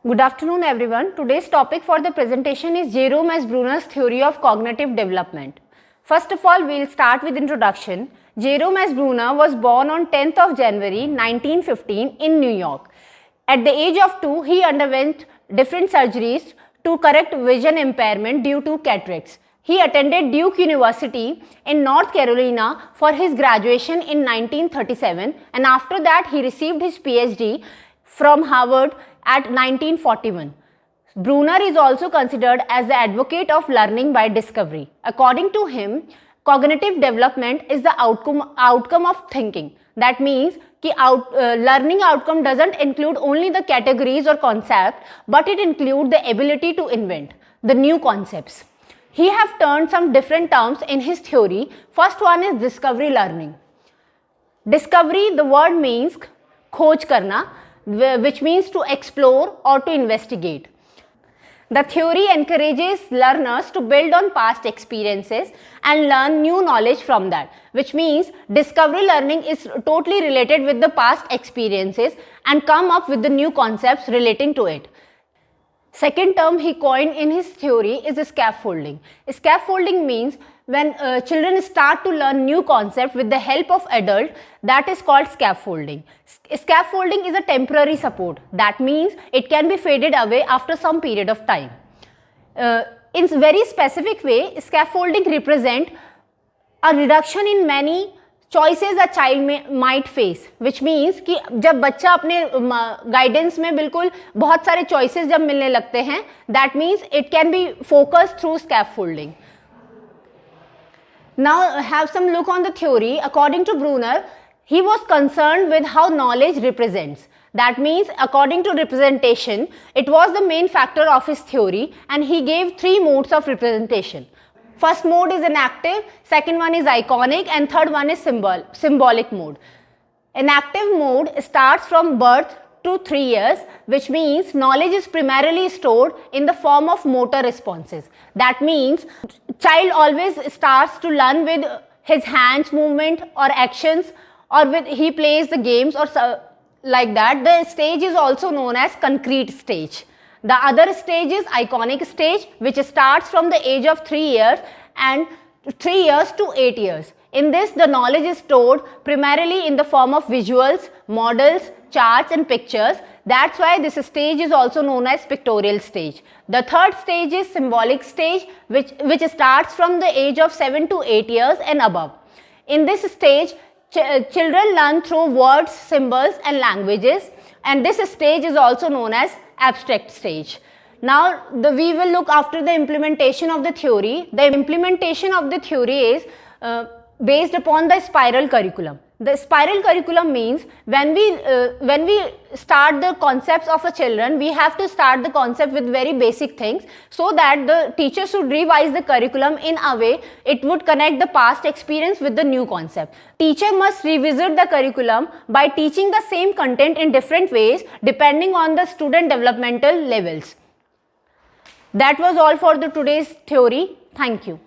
Good afternoon everyone. Today's topic for the presentation is Jerome S. Bruner's theory of cognitive development. First of all, we'll start with introduction. Jerome S. Bruner was born on 10th of January 1915 in New York. At the age of 2, he underwent different surgeries to correct vision impairment due to cataracts. He attended Duke University in North Carolina for his graduation in 1937, and after that he received his PhD from Harvard at 1941. Bruner is also considered as the advocate of learning by discovery. According to him, cognitive development is the outcome of thinking. That means learning outcome doesn't include only the categories or concepts, but it includes the ability to invent the new concepts. He have turned some different terms in his theory. First one is discovery learning. Discovery, the word means khoj karna, which means to explore or to investigate. The theory encourages learners to build on past experiences and learn new knowledge from that, which means discovery learning is totally related with the past experiences and come up with the new concepts relating to it. Second term he coined in his theory is scaffolding. Scaffolding means when children start to learn new concept with the help of adult, that is called scaffolding. Scaffolding is a temporary support. That means it can be faded away after some period of time. In very specific way, scaffolding represent a reduction in many choices a child might face, which means कि जब बच्चा अपने guidance में बिल्कुल बहुत सारे choices जब मिलने लगते हैं, that means it can be focused through scaffolding. Now have some look on the theory. According to Bruner, he was concerned with how knowledge represents. That means according to representation, it was the main factor of his theory, and he gave 3 modes of representation. First mode is enactive, second one is iconic, and third one is symbolic mode. Enactive mode starts from birth to 3 years, which means knowledge is primarily stored in the form of motor responses. That means child always starts to learn with his hands movement or actions, or with he plays the games or like that. The stage is also known as concrete stage. The other stage is iconic stage, which starts from the age of 3 years and 3 years to 8 years. In this, the knowledge is stored primarily in the form of visuals, models, charts and pictures. That's why this stage is also known as pictorial stage. The third stage is symbolic stage, which starts from the age of 7 to 8 years and above. In this stage, children learn through words, symbols and languages, and this stage is also known as abstract stage. Now we will look after the implementation of the theory. The implementation of the theory is based upon the spiral curriculum. The spiral curriculum means when we start the concepts of a children, we have to start the concept with very basic things, so that the teacher should revise the curriculum in a way it would connect the past experience with the new concept. Teacher must revisit the curriculum by teaching the same content in different ways depending on the student developmental levels. That was all for the today's theory. Thank you.